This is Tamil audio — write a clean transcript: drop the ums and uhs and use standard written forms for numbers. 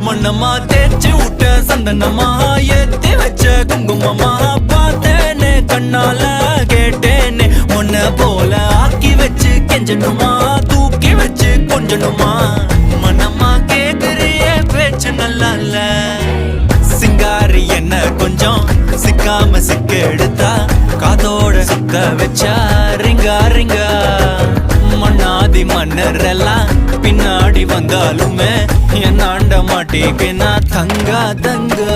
மண்ணம்மா தேய்ச்சி விட்ட சந்தனமா ஏத்தி வச்ச குங்குமமா பார்த்தேனே கண்ணால கேட்டேனே உன்ன போல ஆக்கி வச்சு கெஞ்சணுமா தூக்கி வச்சு கொஞ்சணுமா மனமா கேக்குறிய பேச்சு நல்லா இல்ல சிங்காரி என்ன கொஞ்சம் சிக்காம சிக்க எடுத்தா காதோட சுத்த வச்சா ரிங்கா ரிங்கா மண்ணாதி மன்னர் எல்லாம் பின்னாடி வந்தாலுமே என் ஆண்ட மாட்டேக்கு நான் தங்கா தங்கா